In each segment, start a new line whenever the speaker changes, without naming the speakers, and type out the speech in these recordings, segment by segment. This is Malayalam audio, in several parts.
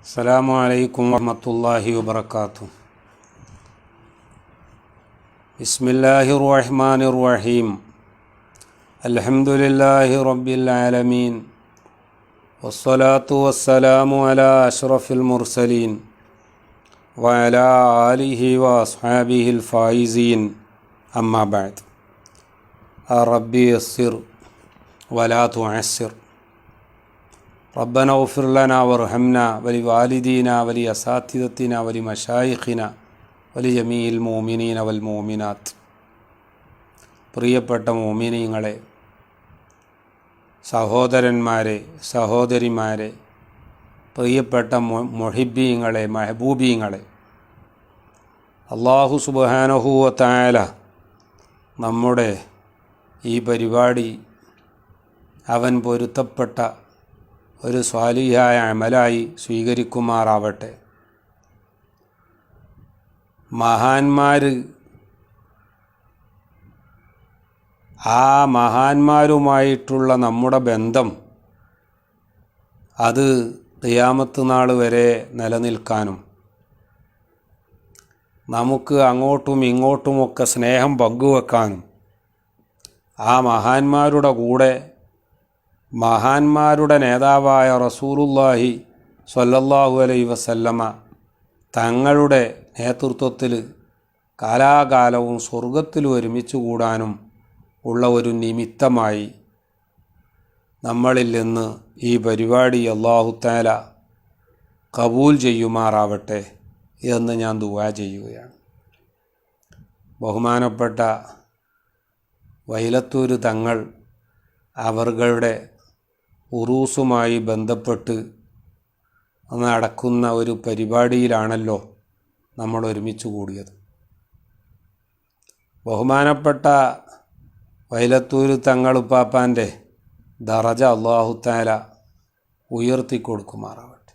അസ്സലാമു അലൈക്കും വറഹ്മത്തുള്ളാഹി വബറകാതുഹു. ബിസ്മില്ലാഹിർ റഹ്മാനിർ റഹീം. അൽഹംദുലില്ലാഹി റബ്ബിൽ ആലമീൻ. വസ്സലാത്തു വസ്സലാമു അലാ അഷ്റഫിൽ മുർസലീൻ വഅലാ ആലിഹി വഅസ്ഹാബിഹിൽ ഫായിസീൻ. അമ്മാ ബഅദ്. റബ്ബി യസ്സിർ വലാ തുഅസ്സിർ. റബ്ബന ഗ്ഫിർ ലനാ വർഹംനാ വലിവാലിദീനാ വലിഅസാതിദത്തിനാ വലിമശായിഖിനാ വലിജമീഇൽ മുഅ്മിനീന വൽ മുഅ്മിനാത്ത്. പ്രിയപ്പെട്ട മുഅ്മിനീങ്ങളെ, സഹോദരന്മാരെ, സഹോദരിമാരെ, പ്രിയപ്പെട്ട മുഹിബ്ബീങ്ങളെ, മെഹബൂബീങ്ങളെ, അല്ലാഹു സുബ്ഹാനഹു വ തആല നമ്മുടെ ഈ പരിപാടി അവൻ പൊരുത്തപ്പെട്ട ഒരു സ്വാലിഹായ അമലായി സ്വീകരിക്കുമാറാവട്ടെ. മഹാന്മാർ, ആ മഹാന്മാരുമായിട്ടുള്ള നമ്മുടെ ബന്ധം അത് ഖിയാമത്ത് നാൾ വരെ നിലനിൽക്കാനും നമുക്ക് അങ്ങോട്ടും ഇങ്ങോട്ടുമൊക്കെ സ്നേഹം പങ്കുവെക്കാനും ആ മഹാന്മാരുടെ കൂടെ മഹാന്മാരുടെ നേതാവായ റസൂലുള്ളാഹി സ്വല്ലല്ലാഹു അലൈഹി വസല്ലമ തങ്ങളുടെ നേതൃത്വത്തിൽ കാലാകാലവും സ്വർഗത്തിൽ ഒരുമിച്ച് കൂടാനും ഉള്ള ഒരു നിമിത്തമായി നമ്മളിൽ നിന്ന് ഈ പരിപാടി അല്ലാഹു തആല കബൂൽ ചെയ്യുമാറാവട്ടെ എന്ന് ഞാൻ ദുആ ചെയ്യുകയാണ്. ബഹുമാനപ്പെട്ട വൈലത്തൂർ തങ്ങൾ അവരുടെ ഉറൂസുമായി ബന്ധപ്പെട്ട് നടക്കുന്ന ഒരു പരിപാടിയിലാണല്ലോ നമ്മൾ ഒരുമിച്ച് കൂടിയത്. ബഹുമാനപ്പെട്ട വൈലത്തൂർ തങ്ങളുപ്പാപ്പാൻ്റെ ദറജ അല്ലാഹു തആല ഉയർത്തിക്കൊടുക്കുമാറാവട്ടെ.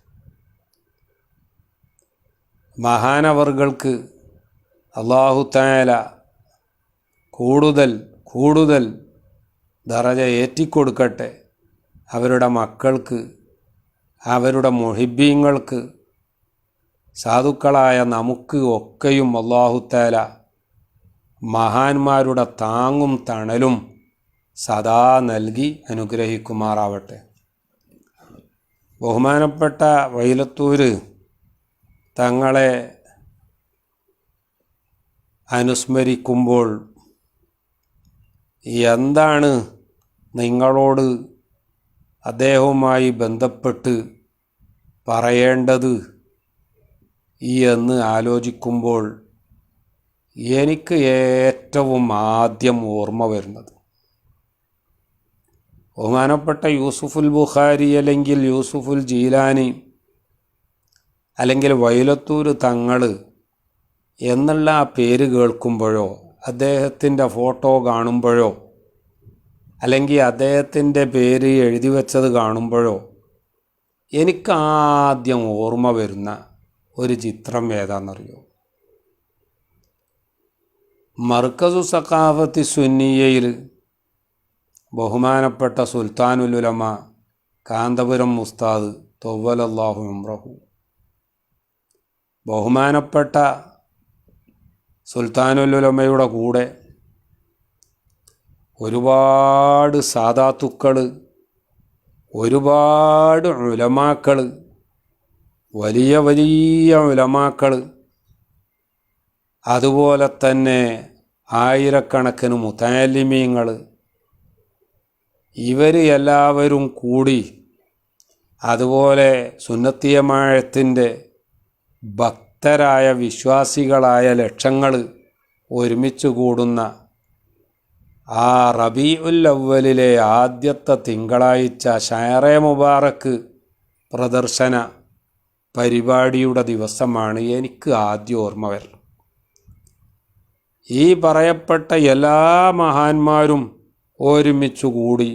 മഹാനവർകൾക്ക് അല്ലാഹു തആല കൂടുതൽ ദറജ ഏറ്റിക്കൊടുക്കട്ടെ. അവരുടെ മക്കൾക്ക്, അവരുടെ മുഹിബ്ബീങ്ങൾക്ക്, സാധുക്കളായ നമുക്ക് ഒക്കെയും അല്ലാഹു തആല മഹാന്മാരുടെ താങ്ങും തണലും സദാ നൽകി അനുഗ്രഹിക്കുമാറാവട്ടെ. ബഹുമാനപ്പെട്ട വൈലത്തൂർ തങ്ങളെ അനുസ്മരിക്കുമ്പോൾ എന്താണ് നിങ്ങളോട് അദ്ദേഹവുമായി ബന്ധപ്പെട്ട് പറയേണ്ടത് എന്ന് ആലോചിക്കുമ്പോൾ എനിക്ക് ഏറ്റവും ആദ്യം ഓർമ്മ വരുന്നത് ബഹുമാനപ്പെട്ട യൂസുഫുൽ ബുഖാരി അല്ലെങ്കിൽ യൂസുഫുൽ ജീലാനി അല്ലെങ്കിൽ വൈലത്തൂർ തങ്ങൾ എന്നുള്ള ആ പേര് കേൾക്കുമ്പോഴോ അദ്ദേഹത്തിൻ്റെ ഫോട്ടോ കാണുമ്പോഴോ അല്ലെങ്കിൽ അദ്ദേഹത്തിൻ്റെ പേര് എഴുതി വച്ചത് കാണുമ്പോഴോ എനിക്ക് ആദ്യം ഓർമ്മ വരുന്ന ഒരു ചിത്രം ഏതാണെന്നറിയോ? മർക്കസു സഖാഫത്തി സുന്നിയയിൽ ബഹുമാനപ്പെട്ട സുൽത്താനുൽ ഉലമ കാന്തപുരം ഉസ്താദ് തൊവ്വലല്ലാഹു ഉംറഹു, ബഹുമാനപ്പെട്ട സുൽത്താനുൽ ഉലമയുടെ കൂടെ ഒരുപാട് സാദാത്തുക്കൾ, ഒരുപാട് ഉലമാക്കൾ, വലിയ ഉലമാക്കൾ, അതുപോലെ തന്നെ ആയിരക്കണക്കിന് മുതഅല്ലിമീങ്ങൾ, ഇവർ എല്ലാവരും കൂടി, അതുപോലെ സുന്നത്തി ജമാഅത്തിൻ്റെ ഭക്തരായ വിശ്വാസികളായ ലക്ഷങ്ങൾ ഒരുമിച്ച് കൂടുന്ന ആ റബീഉൽ അവ്വലിലെ ആദ്യത്തെ തിങ്കളാഴ്ച ഷഅറേ മുബാറക്ക് പ്രദർശന പരിപാടിയുടെ ദിവസമാണ് എനിക്ക് ആദ്യം ഓർമ്മ വരുന്നത്. ഈ പറയപ്പെട്ട എല്ലാ മഹാന്മാരും ഒരുമിച്ച് കൂടി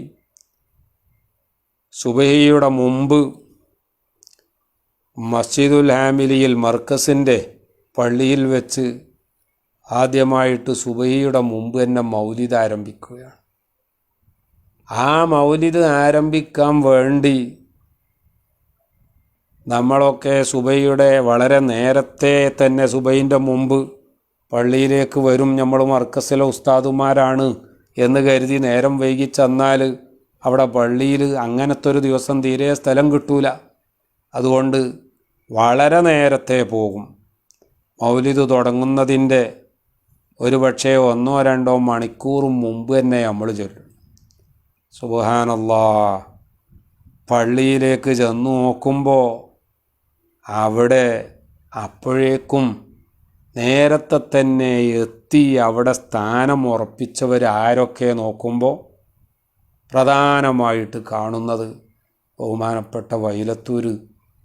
സുബഹിയുടെ മുമ്പ് മസ്ജിദുൽ ഹാമിലിയിൽ മർക്കസിൻ്റെ പള്ളിയിൽ വെച്ച് ആദ്യമായിട്ട് സുബഹിയുടെ മുമ്പ് തന്നെ മൗലിദ് ആരംഭിക്കുകയാണ്. ആ മൗലിദ് ആരംഭിക്കാൻ വേണ്ടി നമ്മളൊക്കെ സുബഹിയുടെ വളരെ നേരത്തെ തന്നെ സുബഹിൻ്റെ മുമ്പ് പള്ളിയിലേക്ക് വരും. നമ്മൾ മർക്കസിലെ ഉസ്താദുമാരാണ് എന്ന് കരുതി നേരം വൈകി ചെന്നാൽ അവിടെ പള്ളിയിൽ അങ്ങനത്തെ ഒരു ദിവസം തീരെ സ്ഥലം കിട്ടൂല. അതുകൊണ്ട് വളരെ നേരത്തെ പോകും. മൗലിദ് തുടങ്ങുന്നതിൻ്റെ ഒരു പക്ഷേ 1-2 മണിക്കൂർ മുമ്പ് തന്നെ നമ്മൾ ചൊല്ലും. സുബ്ഹാനല്ലാഹ്. പള്ളിയിലേക്ക് ചെന്ന് നോക്കുമ്പോൾ അവിടെ അപ്പോഴേക്കും നേരത്തെ തന്നെ എത്തി അവിടെ സ്ഥാനം ഉറപ്പിച്ചവരാരൊക്കെ നോക്കുമ്പോൾ പ്രധാനമായിട്ട് കാണുന്നത് ബഹുമാനപ്പെട്ട വൈലത്തൂർ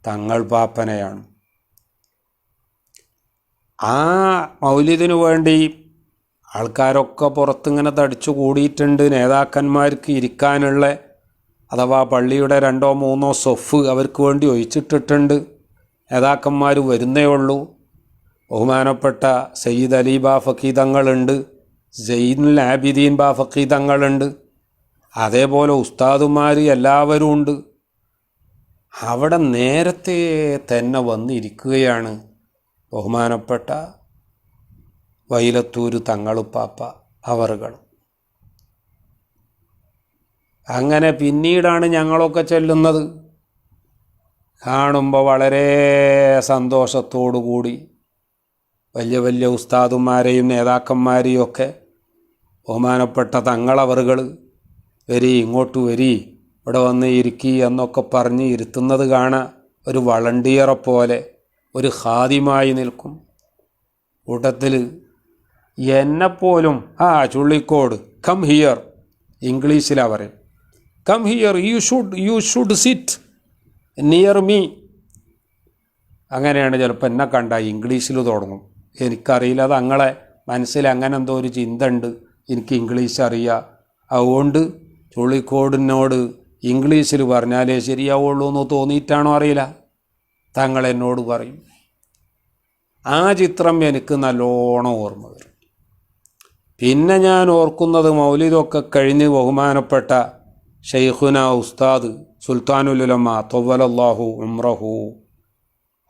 തങ്ങൾ പാപ്പനെയാണ്. ആ മൗലിദിനു വേണ്ടി ആൾക്കാരൊക്കെ പുറത്തിങ്ങനെ തടിച്ചു കൂടിയിട്ടുണ്ട്. നേതാക്കന്മാർക്ക് ഇരിക്കാനുള്ള അഥവാ പള്ളിയുടെ 2-3 സൊഫ് അവർക്ക് വേണ്ടി ഒഴിച്ചിട്ടിട്ടുണ്ട്. നേതാക്കന്മാർ വരുന്നേ ഉള്ളൂ. ബഹുമാനപ്പെട്ട സയ്യിദ് അലി ബാഫഖി തങ്ങളുണ്ട്, സൈനുൽ ആബിദീൻ ബാഫഖി തങ്ങളുണ്ട്, അതേപോലെ ഉസ്താദുമാർ എല്ലാവരും ഉണ്ട്. അവിടെ നേരത്തെ തന്നെ വന്നിരിക്കുകയാണ് ബഹുമാനപ്പെട്ട വൈലത്തൂർ തങ്ങളുപ്പാപ്പ അവറുകൾ. അങ്ങനെ പിന്നീടാണ് ഞങ്ങളൊക്കെ ചെല്ലുന്നത്. കാണുമ്പോൾ വളരെ സന്തോഷത്തോടു കൂടി വലിയ വലിയ ഉസ്താദുമാരെയും നേതാക്കന്മാരെയും ഒക്കെ ബഹുമാനപ്പെട്ട തങ്ങളവറുകൾ വരി, ഇങ്ങോട്ട് വരി, ഇവിടെ വന്ന് ഇരിക്കി എന്നൊക്കെ പറഞ്ഞ് ഇരുത്തുന്നത് കാണാൻ ഒരു വളണ്ടിയറെ പോലെ ഒരു ഖാദിമായി നിൽക്കും. കൂട്ടത്തിൽ എന്നെപ്പോലും ചുള്ളിക്കോട് കം ഹിയർ, ഇംഗ്ലീഷിലാണ് പറയും, come here, you should sit near me. അങ്ങനെയാണ് ചിലപ്പോൾ എന്നെ കണ്ട ഇംഗ്ലീഷിൽ തുടങ്ങും. എനിക്കറിയില്ല, അത് അങ്ങളെ മനസ്സിൽ അങ്ങനെ എന്തോ ഒരു ചിന്ത ഉണ്ട്. എനിക്ക് ഇംഗ്ലീഷ് അറിയാം, അതുകൊണ്ട് ചുള്ളിക്കോടിനോട് ഇംഗ്ലീഷിൽ പറഞ്ഞാലേ ശരിയാവുള്ളൂ എന്ന് തോന്നിയിട്ടാണോ അറിയില്ല, തങ്ങൾ എന്നോട് പറയും. ആ ചിത്രം എനിക്ക് നല്ലോണം ഓർമ്മ വരും. പിന്നെ ഞാൻ ഓർക്കുന്നത് മൗലിദൊക്കെ കഴിഞ്ഞ് ബഹുമാനപ്പെട്ട ഷെയ്ഖുന ഉസ്താദ് സുൽത്താനുൽ ഉലമ തൊവ്വലല്ലാഹു ഉംറഹു,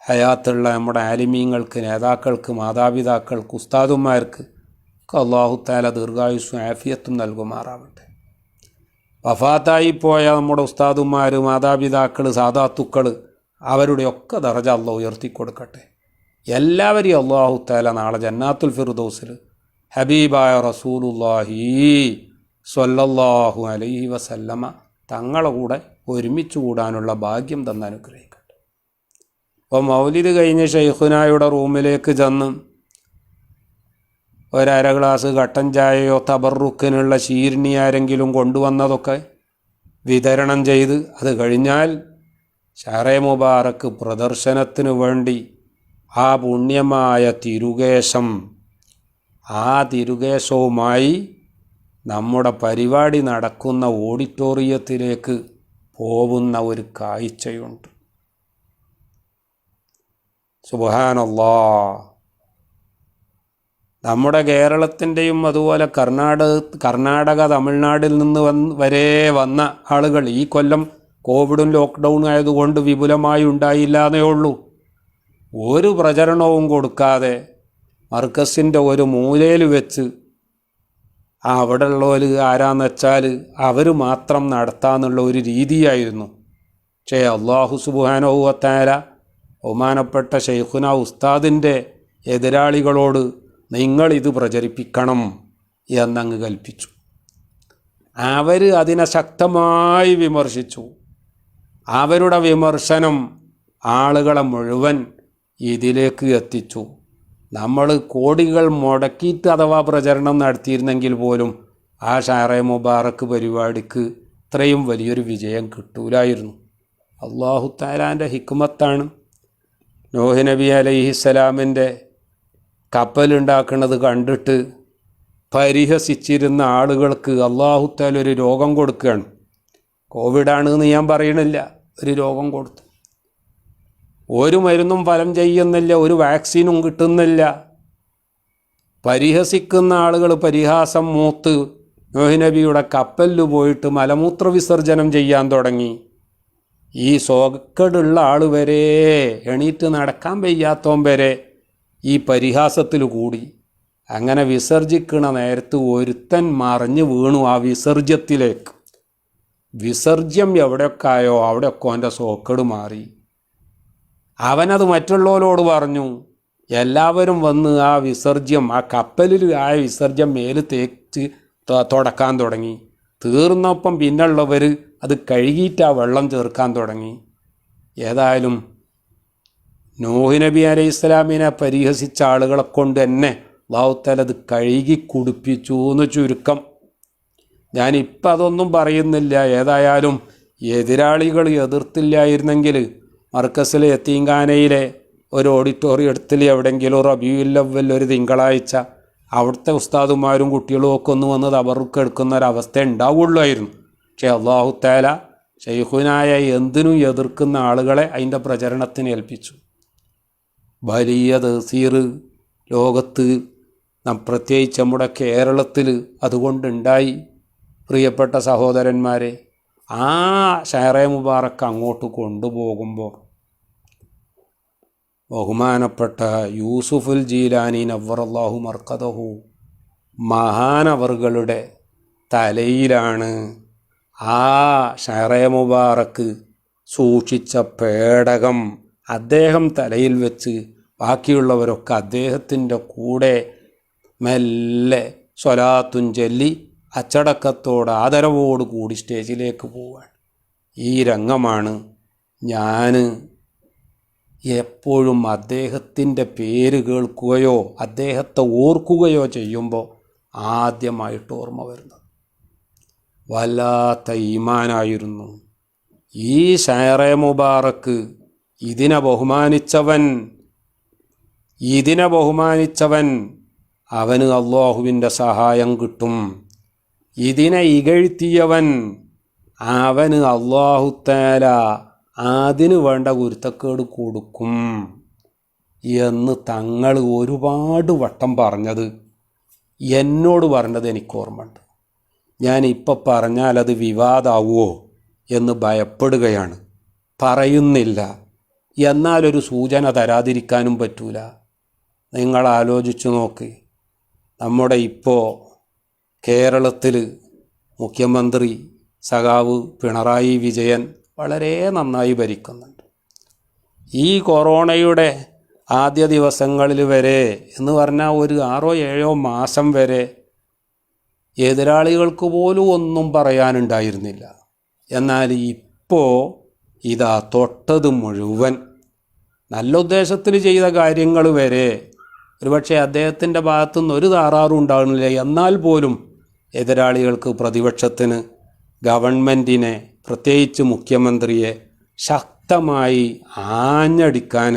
ഹയാത്തുള്ള നമ്മുടെ ആലിമീങ്ങൾക്ക്, നേതാക്കൾക്ക്, മാതാപിതാക്കൾക്ക്, ഉസ്താദുമാർക്ക് ഒക്കെ അല്ലാഹു തആല ദീർഘായുസ്സും ആഫിയത്തും നൽകുമാറാവട്ടെ. വഫാത്തായി പോയ നമ്മുടെ ഉസ്താദുമാർ, മാതാപിതാക്കൾ, സാദാത്തുക്കൾ, അവരുടെയൊക്കെ ദറജ അല്ലാഹു ഉയർത്തിക്കൊടുക്കട്ടെ. എല്ലാവരെയും അല്ലാഹു തആല നാളെ ജന്നാത്തുൽ ഫിർദൗസിൽ ഹബീബായ റസൂലുള്ളാഹി സ്വല്ലല്ലാഹു അലൈഹി വസല്ലമ തങ്ങളെ കൂടെ ഒരുമിച്ച് കൂടാനുള്ള ഭാഗ്യം തന്നെ അനുഗ്രഹിക്കട്ടെ. അപ്പോൾ മൗലിദ് കഴിഞ്ഞ് ഷെയ്ഖുനായുടെ റൂമിലേക്ക് ചെന്ന് 1/2 ഗ്ലാസ് കട്ടൻ ചായയോ തബറുക്കിനുള്ള ശീർണി ആരെങ്കിലും കൊണ്ടുവന്നതൊക്കെ വിതരണം ചെയ്ത് അത് കഴിഞ്ഞാൽ ഷഹറെ മുബാറക്ക് പ്രദർശനത്തിന് വേണ്ടി ആ പുണ്യമായ തിരുകേശം, ആ തിരുകേശവുമായി നമ്മുടെ പരിപാടി നടക്കുന്ന ഓഡിറ്റോറിയത്തിലേക്ക് പോകുന്ന ഒരു കാഴ്ചയുണ്ട്. സുബ്ഹാനല്ലാഹ്. നമ്മുടെ കേരളത്തിൻ്റെയും അതുപോലെ കർണാടക തമിഴ്നാടിൽ നിന്ന് വരെ വന്ന ആളുകൾ ഈ കൊല്ലം കോവിഡും ലോക്ക്ഡൗൺ ആയതുകൊണ്ട് വിപുലമായി ഉണ്ടായില്ലാന്നേ ഉള്ളൂ. ഒരു പ്രചരണവും കൊടുക്കാതെ മർക്കസിൻ്റെ ഒരു മൂലയിൽ വെച്ച് അവിടെ ഉള്ളവർ ആരാന്ന് വെച്ചാൽ അവർ മാത്രം നടത്താമെന്നുള്ള ഒരു രീതിയായിരുന്നു. പക്ഷേ അല്ലാഹു സുബ്ഹാനഹു വ തആല ബഹുമാനപ്പെട്ട ഷെയ്ഖുന ഉസ്താദിൻ്റെ എതിരാളികളോട് നിങ്ങളിത് പ്രചരിപ്പിക്കണം എന്നങ്ങ് കൽപ്പിച്ചു. അവർ അതിനെ ശക്തമായി വിമർശിച്ചു. അവരുടെ വിമർശനം ആളുകളെ മുഴുവൻ ഇതിലേക്ക് എത്തിച്ചു. നമ്മൾ കോടികൾ മുടക്കിയിട്ട് അഥവാ പ്രചരണം നടത്തിയിരുന്നെങ്കിൽ പോലും ആ ഷഹറെ മുബാറക്ക് പരിപാടിക്ക് ഇത്രയും വലിയൊരു വിജയം കിട്ടൂലായിരുന്നു. അല്ലാഹു തആലാൻ്റെ ഹിക്മത്താണ്. നൂഹ് നബി അലൈഹിസ്സലാമിൻ്റെ കപ്പലുണ്ടാക്കുന്നത് കണ്ടിട്ട് പരിഹസിച്ചിരുന്ന ആളുകൾക്ക് അല്ലാഹു തആല ഒരു രോഗം കൊടുക്കുകയാണ്. കോവിഡാണെന്ന് ഞാൻ പറയണില്ല, ഒരു രോഗം കൊടുത്തു. ഒരു മരുന്നും ഫലം ചെയ്യുന്നില്ല, ഒരു വാക്സിനും കിട്ടുന്നില്ല. പരിഹസിക്കുന്ന ആളുകൾ പരിഹാസം മൂത്ത് നൂഹ് നബിയുടെ കപ്പലിൽ പോയിട്ട് മലമൂത്ര വിസർജനം ചെയ്യാൻ തുടങ്ങി. ഈ സോക്കേടുള്ള ആൾ വരെ, എണീറ്റ് നടക്കാൻ വയ്യാത്തവൻ വരെ ഈ പരിഹാസത്തിൽ കൂടി. അങ്ങനെ വിസർജിക്കണ നേരത്ത് ഒരുത്തൻ മറിഞ്ഞു വീണു ആ വിസർജ്യത്തിലേക്ക്. വിസർജ്യം എവിടെയൊക്കെ ആയോ അവിടെയൊക്കെ അവൻ്റെ സോക്കേട് മാറി. അവനത് മറ്റുള്ളവരോട് പറഞ്ഞു. എല്ലാവരും വന്ന് ആ വിസർജ്യം, ആ കപ്പലിൽ ആ വിസർജ്യം മേല് തേച്ച് തുടക്കാൻ തുടങ്ങി. തീർന്നപ്പം പിന്നുള്ളവർ അത് കഴുകിയിട്ട് ആ വെള്ളം ചേർക്കാൻ തുടങ്ങി. ഏതായാലും നൂഹ് നബി അലൈഹി ഇസ്ലാമിനെ പരിഹസിച്ച ആളുകളെ കൊണ്ട് തന്നെ അല്ലാഹു തആല അത് കഴുകി കുടിപ്പിച്ചു എന്ന് ചുരുക്കം. ഞാനിപ്പം അതൊന്നും പറയുന്നില്ല. ഏതായാലും എതിരാളികൾ എതിർത്തില്ലായിരുന്നെങ്കിൽ മർക്കസിലെ യത്തീംഖാനയിലെ ഒരു ഓഡിറ്റോറിയത്തിൽ എവിടെയെങ്കിലും റബീഉൽ അവ്വൽ ഒരു തിങ്കളാഴ്ച അവിടുത്തെ ഉസ്താദുമാരും കുട്ടികളും ഒക്കെ ഒന്ന് വന്ന് തബറുക്ക് എടുക്കുന്ന ഒരവസ്ഥ ഉണ്ടാവുള്ളായിരുന്നു. പക്ഷേ അല്ലാഹു തആല ശൈഖുനായ എന്തിനും എതിർക്കുന്ന ആളുകളെ അതിൻ്റെ പ്രചരണത്തിന് ഏൽപ്പിച്ചു. വലിയ തസീർ ലോകത്ത്, പ്രത്യേകിച്ച് നമ്മുടെ കേരളത്തിൽ അതുകൊണ്ടുണ്ടായി. പ്രിയപ്പെട്ട സഹോദരന്മാരെ, ആ ഷഹറെ മുബാറക്ക് അങ്ങോട്ട് കൊണ്ടുപോകുമ്പോൾ ബഹുമാനപ്പെട്ട യൂസുഫുൽ ജീലാനി നവ്വറല്ലാഹു മർക്കദഹു മഹാനവറുകളുടെ തലയിലാണ് ആ ഷഹറെ മുബാറക്ക് സൂക്ഷിച്ച പേടകം അദ്ദേഹം തലയിൽ വെച്ച് ബാക്കിയുള്ളവരൊക്കെ അദ്ദേഹത്തിൻ്റെ കൂടെ മെല്ലെ സ്വലാത്തും ചൊല്ലി അച്ചടക്കത്തോട് ആദരവോട് കൂടി സ്റ്റേജിലേക്ക് പോവാണ്. ഈ രംഗമാണ് ഞാൻ എപ്പോഴും അദ്ദേഹത്തിൻ്റെ പേര് കേൾക്കുകയോ അദ്ദേഹത്തെ ഓർക്കുകയോ ചെയ്യുമ്പോൾ ആദ്യമായിട്ട് ഓർമ്മ വരുന്നത്. വല്ലാത്ത ഈമാനായിരുന്നു ഈ ഷഹറെ മുബാറക്ക്. ഇതിനെ ബഹുമാനിച്ചവൻ അവന് അല്ലാഹുവിൻ്റെ സഹായം കിട്ടും. ഇതിനെ ഇകഴ്ത്തിയവൻ അവന് അല്ലാഹു തആല അതിന് വേണ്ട കുരുത്തക്കേട് കൊടുക്കും എന്ന് തങ്ങൾ ഒരുപാട് വട്ടം പറഞ്ഞത്, എന്നോട് പറഞ്ഞത് എനിക്ക് ഓർമ്മയുണ്ട്. ഞാനിപ്പോൾ പറഞ്ഞാൽ അത് വിവാദമാവുമോ എന്ന് ഭയപ്പെടുകയാണ്. പറയുന്നില്ല, എന്നാലൊരു സൂചന തരാതിരിക്കാനും പറ്റൂല. നിങ്ങൾ ആലോചിച്ചു നോക്ക്. നമ്മുടെ ഇപ്പോൾ കേരളത്തിൽ മുഖ്യമന്ത്രി സഖാവ് പിണറായി വിജയൻ വളരെ നന്നായി ഭരിക്കുന്നുണ്ട്. ഈ കൊറോണയുടെ ആദ്യ ദിവസങ്ങളിൽ വരെ എന്ന് പറഞ്ഞാൽ ഒരു 6-7 മാസം വരെ എതിരാളികൾക്ക് പോലും ഒന്നും പറയാനുണ്ടായിരുന്നില്ല. എന്നാൽ ഇപ്പോൾ ഇതാ തൊട്ടത് മുഴുവൻ നല്ല ഉദ്ദേശത്തിൽ ചെയ്ത കാര്യങ്ങൾ വരെ ഒരുപക്ഷെ അദ്ദേഹത്തിൻ്റെ ഭാഗത്തുനിന്ന് ഒരു താറാറും ഉണ്ടാകുന്നില്ല. എന്നാൽ പോലും എതിരാളികൾക്ക്, പ്രതിപക്ഷത്തിന്, ഗവൺമെൻറ്റിനെ, പ്രത്യേകിച്ച് മുഖ്യമന്ത്രിയെ ശക്തമായി ആഞ്ഞടിക്കാൻ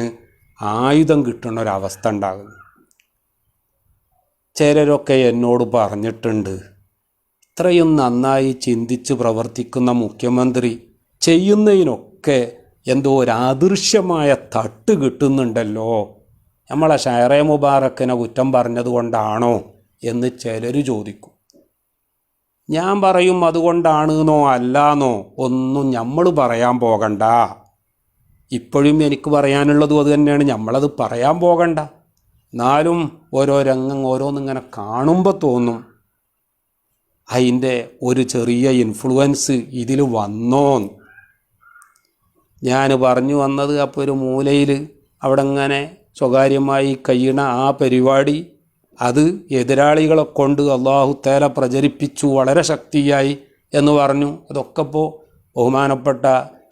ആയുധം കിട്ടുന്ന ഒരവസ്ഥ ഉണ്ടാകുന്നു. ചിലരൊക്കെ എന്നോട് പറഞ്ഞിട്ടുണ്ട്, ഇത്രയും നന്നായി ചിന്തിച്ച് പ്രവർത്തിക്കുന്ന മുഖ്യമന്ത്രി ചെയ്യുന്നതിനൊക്കെ എന്തോ ഒരു അദൃശ്യമായ തട്ട് കിട്ടുന്നുണ്ടല്ലോ, നമ്മളെ ഷഹറെ മുബാറക്കിനെ കുറ്റം പറഞ്ഞതുകൊണ്ടാണോ എന്ന് ചിലർ ചോദിക്കും. ഞാൻ പറയും അതുകൊണ്ടാണെന്നോ അല്ലാന്നോ ഒന്നും നമ്മൾ പറയാൻ പോകണ്ട. ഇപ്പോഴും എനിക്ക് പറയാനുള്ളതും അത് തന്നെയാണ്. നമ്മളത് പറയാൻ പോകണ്ട. എന്നാലും ഓരോ രംഗം ഓരോന്നിങ്ങനെ കാണുമ്പോൾ തോന്നും അതിൻ്റെ ഒരു ചെറിയ ഇൻഫ്ലുവൻസ് ഇതിൽ വന്നോ. ഞാൻ പറഞ്ഞു വന്നത് അപ്പോൾ ഒരു മൂലയിൽ അവിടെ ഇങ്ങനെ സ്വകാര്യമായി കഴിയണ ആ പരിപാടി അത് എതിരാളികളെ കൊണ്ട് അല്ലാഹു തആല പ്രചരിപ്പിച്ചു വളരെ ശക്തിയായി എന്ന് പറഞ്ഞു. അതൊക്കെ ഇപ്പോൾ ബഹുമാനപ്പെട്ട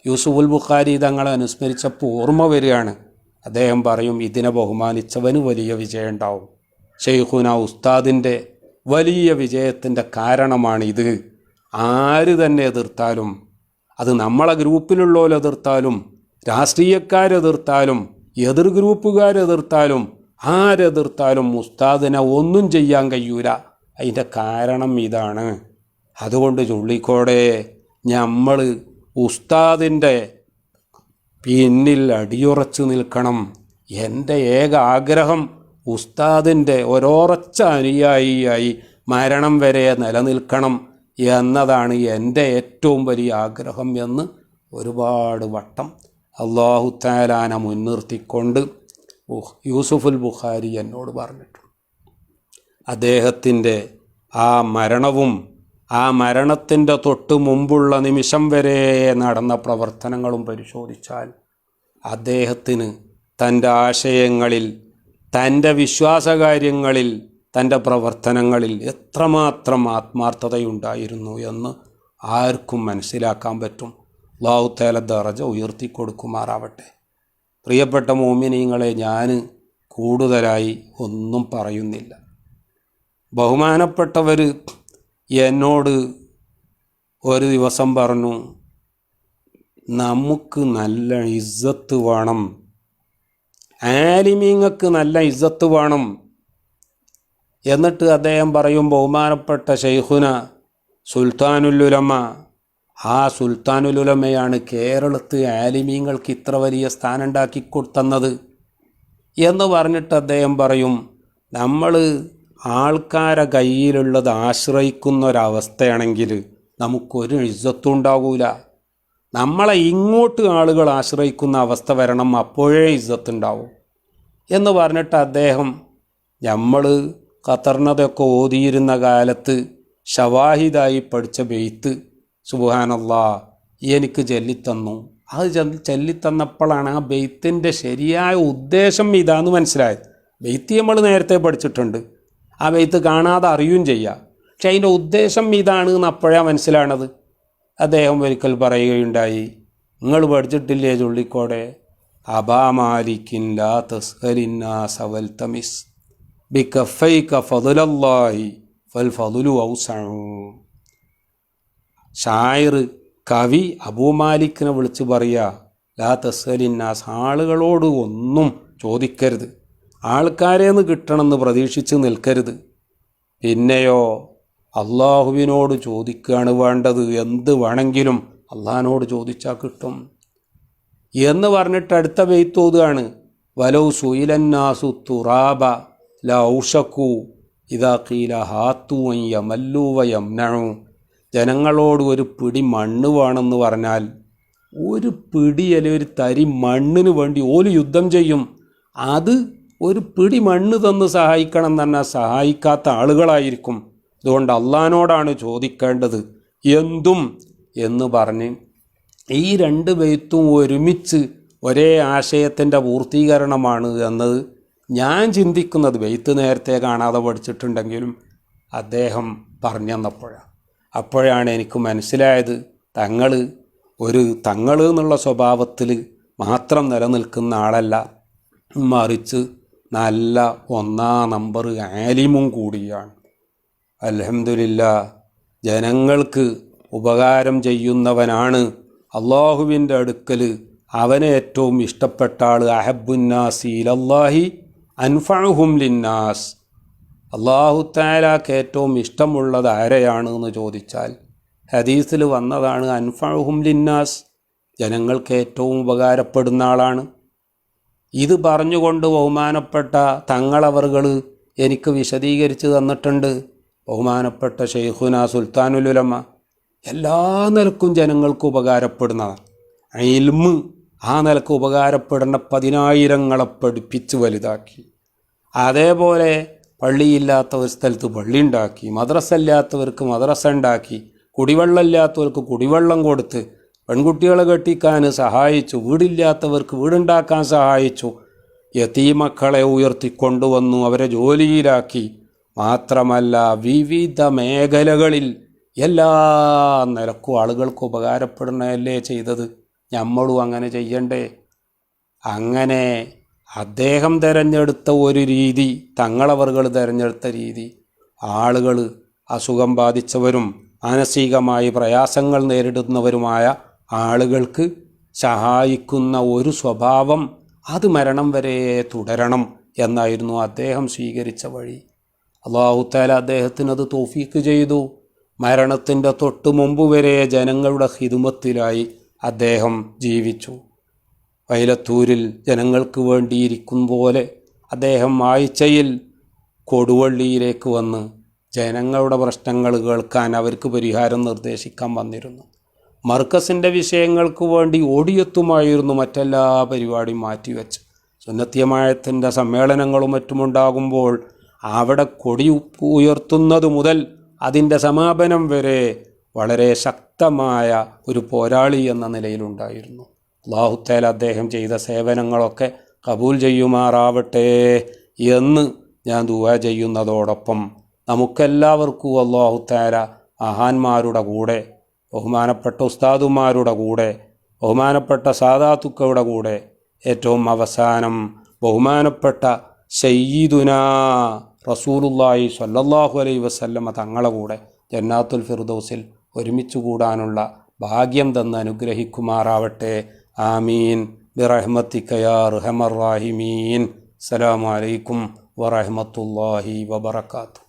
യൂസുഫുൽ ബുഖാരി തങ്ങളെ അനുസ്മരിച്ചപ്പോൾ ഓർമ്മ വരികയാണ്. അദ്ദേഹം പറയും, ഇതിനെ ബഹുമാനിച്ചവന് വലിയ വിജയം ഉണ്ടാവും. ശൈഖുന ഉസ്താദിൻ്റെ വലിയ വിജയത്തിൻ്റെ കാരണമാണിത്. ആര് തന്നെ എതിർത്താലും, അത് നമ്മളെ ഗ്രൂപ്പിലുള്ളവരെതിർത്താലും, രാഷ്ട്രീയക്കാരെതിർത്താലും, എതിർ ഗ്രൂപ്പുകാരെതിർത്താലും, ആരെതിർത്താലും ഉസ്താദിനെ ഒന്നും ചെയ്യാൻ കഴിയൂല. അതിൻ്റെ കാരണം ഇതാണ്. അതുകൊണ്ട് ചുള്ളിക്കോടെ നമ്മൾ ഉസ്താദിൻ്റെ പിന്നിൽ അടിയുറച്ച് നിൽക്കണം. എൻ്റെ ഏക ആഗ്രഹം ഉസ്താദിൻ്റെ ഒരോറച്ച അനുയായിയായി മരണം വരെ നിലനിൽക്കണം എന്നതാണ് എൻ്റെ ഏറ്റവും വലിയ ആഗ്രഹം എന്ന് ഒരുപാട് വട്ടം അല്ലാഹു തആലാന മുൻനിർത്തിക്കൊണ്ട് യൂസുഫുൽ ബുഖാരി എന്നോട് പറഞ്ഞിട്ടുണ്ട്. അദ്ദേഹത്തിൻ്റെ ആ മരണവും ആ മരണത്തിൻ്റെ തൊട്ട് മുമ്പുള്ള നിമിഷം വരെ നടന്ന പ്രവർത്തനങ്ങളും പരിശോധിച്ചാൽ അദ്ദേഹത്തിന് തൻ്റെ ആശയങ്ങളിൽ, തൻ്റെ വിശ്വാസകാര്യങ്ങളിൽ, തൻ്റെ പ്രവർത്തനങ്ങളിൽ എത്രമാത്രം ആത്മാർത്ഥതയുണ്ടായിരുന്നു എന്ന് ആർക്കും മനസ്സിലാക്കാൻ പറ്റും. അല്ലാഹു തആല ദറജ ഉയർത്തിക്കൊടുക്കുമാറാവട്ടെ. പ്രിയപ്പെട്ട മുഅ്മിനീങ്ങളെ, ഞാൻ കൂടുതലായി ഒന്നും പറയുന്നില്ല. ബഹുമാനപ്പെട്ടവർ എന്നോട് ഒരു ദിവസം പറഞ്ഞു, നമുക്ക് നല്ല ഇസ്സത്ത് വേണം, ആലിമീങ്ങൾക്ക് നല്ല ഇസ്സത്ത് വേണം. എന്നിട്ട് അദ്ദേഹം പറയും, ബഹുമാനപ്പെട്ട ശൈഖുന സുൽത്താനുൽ ഉലമ, ആ സുൽത്താനുൽ ഉലമയാണ് കേരളത്തിൽ ആലിമീങ്ങൾക്ക് ഇത്ര വലിയ സ്ഥാനം ഉണ്ടാക്കി കൊടുത്തത് എന്ന് പറഞ്ഞിട്ട് അദ്ദേഹം പറയും, നമ്മൾ ആൾക്കാരെ കയ്യിലുള്ളത് ആശ്രയിക്കുന്ന ഒരവസ്ഥയാണെങ്കിൽ നമുക്കൊരു ഇസ്സത്തും ഉണ്ടാകൂല. നമ്മളെ ഇങ്ങോട്ട് ആളുകൾ ആശ്രയിക്കുന്ന അവസ്ഥ വരണം, അപ്പോഴേ ഇസ്സത്ത് ഉണ്ടാവും എന്ന് പറഞ്ഞിട്ട് അദ്ദേഹം നമ്മൾ ഖത്തറിനതൊക്കെ ഓതിയിരുന്ന കാലത്ത് ഷവാഹിദായി പഠിച്ച ബെയ്ത്ത് സുബ്ഹാനല്ലാഹ് എനിക്ക് ചൊല്ലിത്തന്നു. അത് ചൊല്ലിത്തന്നപ്പോഴാണ് ആ ബെയ്ത്തിൻ്റെ ശരിയായ ഉദ്ദേശം ഇതാന്ന് മനസ്സിലായത്. ബെയ്ത്ത് നമ്മൾ നേരത്തെ പഠിച്ചിട്ടുണ്ട്, ആ ബെയ്ത്ത് കാണാതെ അറിയുകയും ചെയ്യാം, പക്ഷെ അതിൻ്റെ ഉദ്ദേശം ഇതാണ് എന്ന് അപ്പോഴാണ് മനസ്സിലാണത്. അദ്ദേഹം ഒരിക്കൽ പറയുകയുണ്ടായി, നിങ്ങൾ പഠിച്ചിട്ടില്ലേ ചുള്ളിക്കോടെ, അബാ മാലിക്കിൻ ലാ തസ്അലിന്നാസ വൽതമിസ് ബികഫൈക ഫദ്ലല്ലാഹി ഫൽ ഫദ്ലു ഔസഉ. ഷായിർ കവി അബൂമാലിക്കിനെ വിളിച്ച് പറയുക, ലാ തസ്അലിന്നാസ്, ആളുകളോട് ഒന്നും ചോദിക്കരുത്, ആൾക്കാരേന്ന് കിട്ടണമെന്ന് പ്രതീക്ഷിച്ച് നിൽക്കരുത്. പിന്നെയോ അള്ളാഹുവിനോട് ചോദിക്കുകയാണ് വേണ്ടത്, എന്ത് വേണമെങ്കിലും അള്ളാഹിനോട് ചോദിച്ചാൽ കിട്ടും എന്ന് പറഞ്ഞിട്ട് അടുത്ത ബെയ്ത്ത് ഓതുകയാണ്, വലൗ സുയിലന്നാസു തുറാബ ലൗഷക്കു ഇദാ ഖീല ഹാത്തു അൻ യമല്ലു വയംനഉ. ജനങ്ങളോട് ഒരു പിടി മണ്ണ് വേണമെന്ന് പറഞ്ഞാൽ ഒരു പിടി അല്ലെങ്കിൽ ഒരു തരി മണ്ണിന് വേണ്ടി ഓല് യുദ്ധം ചെയ്യും. അത് ഒരു പിടി മണ്ണ് തന്ന് സഹായിക്കണം എന്ന് പറഞ്ഞാൽ സഹായിക്കാത്ത ആളുകളായിരിക്കും. അതുകൊണ്ട് അള്ളാഹിനോടാണ് ചോദിക്കേണ്ടത് എന്തും എന്ന് പറഞ്ഞ് ഈ രണ്ട് ബെയ്ത്തും ഒരുമിച്ച് ഒരേ ആശയത്തിൻ്റെ പൂർത്തീകരണമാണ് എന്നത് ഞാൻ ചിന്തിക്കുന്നത്. ബെയ്ത്ത് നേരത്തെ കാണാതെ പഠിച്ചിട്ടുണ്ടെങ്കിലും അദ്ദേഹം പറഞ്ഞു അപ്പോഴാണ് എനിക്ക് മനസ്സിലായത്, തങ്ങൾ എന്നുള്ള സ്വഭാവത്തിൽ മാത്രം നിലനിൽക്കുന്ന ആളല്ല, മറിച്ച് നല്ല ഒന്നാം നമ്പർ ആലിമും കൂടിയാണ്. അൽഹംദുലില്ലാഹ്, ജനങ്ങൾക്ക് ഉപകാരം ചെയ്യുന്നവനാണ്. അള്ളാഹുവിൻ്റെ അടുക്കൽ അവനെ ഏറ്റവും ഇഷ്ടപ്പെട്ട ആൾ അഹബ്ബുന്നാസി ഇലല്ലാഹി അൻഫഉഹും ലിന്നാസ്. അള്ളാഹു തആലാക്ക് ഏറ്റവും ഇഷ്ടമുള്ളത് ആരെയാണ് എന്ന് ചോദിച്ചാൽ ഹദീസിൽ വന്നതാണ്, അൻഫഉഹും ലിന്നാസ്, ജനങ്ങൾക്ക് ഏറ്റവും ഉപകാരപ്പെടുന്ന ആളാണ്. ഇത് പറഞ്ഞുകൊണ്ട് ബഹുമാനപ്പെട്ട തങ്ങളവറുകൾ എനിക്ക് വിശദീകരിച്ച് തന്നിട്ടുണ്ട്. ബഹുമാനപ്പെട്ട ശൈഖുന സുൽത്താനുൽ ഉലമ എല്ലാ നിലക്കും ജനങ്ങൾക്ക് ഉപകാരപ്പെടുന്നതാണ്. ഇൽമ് ആ നിലക്ക് ഉപകാരപ്പെടുന്ന 10,000 പഠിപ്പിച്ച് വലുതാക്കി. അതേപോലെ പള്ളിയില്ലാത്ത ഒരു സ്ഥലത്ത് പള്ളി ഉണ്ടാക്കി, മദ്രസ ഇല്ലാത്തവർക്ക് മദ്രസ ഉണ്ടാക്കി, കുടിവെള്ളം ഇല്ലാത്തവർക്ക് കുടിവെള്ളം കൊടുത്ത്, പെൺകുട്ടികളെ കെട്ടിക്കാൻ സഹായിച്ചു, വീടില്ലാത്തവർക്ക് വീടുണ്ടാക്കാൻ സഹായിച്ചു, യതീമക്കളെ ഉയർത്തിക്കൊണ്ടുവന്നു, അവരെ ജോലിയിലാക്കി. മാത്രമല്ല വിവിധ മേഖലകളിൽ എല്ലാ നിലക്കും ആളുകൾക്ക് ഉപകാരപ്പെടുന്നതല്ലേ ചെയ്തത്. നമ്മളും അങ്ങനെ ചെയ്യണ്ടേ? അങ്ങനെ അദ്ദേഹം തിരഞ്ഞെടുത്ത ഒരു രീതി, തങ്ങളവറുകൾ തിരഞ്ഞെടുത്ത രീതി, ആളുകൾ അസുഖം ബാധിച്ചവരും മാനസികമായി പ്രയാസങ്ങൾ നേരിടുന്നവരുമായ ആളുകൾക്ക് സഹായിക്കുന്ന ഒരു സ്വഭാവം അത് മരണം വരെ തുടരണം എന്നായിരുന്നു അദ്ദേഹം സ്വീകരിച്ച വഴി. അല്ലാഹു തആല അദ്ദേഹത്തിനത് തൗഫീഖ് ചെയ്തു. മരണത്തിൻ്റെ തൊട്ട് മുമ്പ് വരെ ജനങ്ങളുടെ ഖിദ്മത്തിലായി അദ്ദേഹം ജീവിച്ചു. വൈലത്തൂരിൽ ജനങ്ങൾക്ക് വേണ്ടിയിരിക്കും പോലെ അദ്ദേഹം ആഴ്ചയിൽ കൊടുവള്ളിയിലേക്ക് വന്ന് ജനങ്ങളുടെ പ്രശ്നങ്ങൾ കേൾക്കാൻ, അവർക്ക് പരിഹാരം നിർദ്ദേശിക്കാൻ വന്നിരുന്നു. മർക്കസിൻ്റെ വിഷയങ്ങൾക്ക് വേണ്ടി ഓടിയെത്തുമായിരുന്നു മറ്റെല്ലാ പരിപാടിയും മാറ്റിവെച്ച്. സുന്നത്തിയമായത്തിൻ്റെ സമ്മേളനങ്ങളും മറ്റുമുണ്ടാകുമ്പോൾ അവിടെ കൊടി ഉയർത്തുന്നത് മുതൽ അതിൻ്റെ സമാപനം വരെ വളരെ ശക്തമായ ഒരു പോരാളി എന്ന നിലയിലുണ്ടായിരുന്നു. അല്ലാഹു തആല അദ്ദേഹം ചെയ്ത സേവനങ്ങളൊക്കെ കബൂൽ ചെയ്യുമാറാവട്ടെ എന്ന് ഞാൻ ദുആ ചെയ്യുന്നതോടൊപ്പം നമുക്കെല്ലാവർക്കും അല്ലാഹു തആല മഹാന്മാരുടെ കൂടെ, ബഹുമാനപ്പെട്ട ഉസ്താദുമാരുടെ കൂടെ, ബഹുമാനപ്പെട്ട സാദാത്തുക്കളുടെ കൂടെ, ഏറ്റവും അവസാനം ബഹുമാനപ്പെട്ട സയ്യിദുനാ റസൂലുള്ളാഹി സ്വല്ലല്ലാഹു അലൈഹി വസല്ലമ തങ്ങളെ കൂടെ ജന്നാത്തുൽ ഫിർദൗസിൽ ഒരുമിച്ച് കൂടാനുള്ള ഭാഗ്യം തന്ന് അനുഗ്രഹിക്കുമാറാവട്ടെ. ആമീൻ ബിറഹ്മതിക യാ അർഹമർ റാഹിമീൻ. അസ്സലാമു അലൈക്കും വറഹ്മത്തുള്ളാഹി വബറകാതുഹു.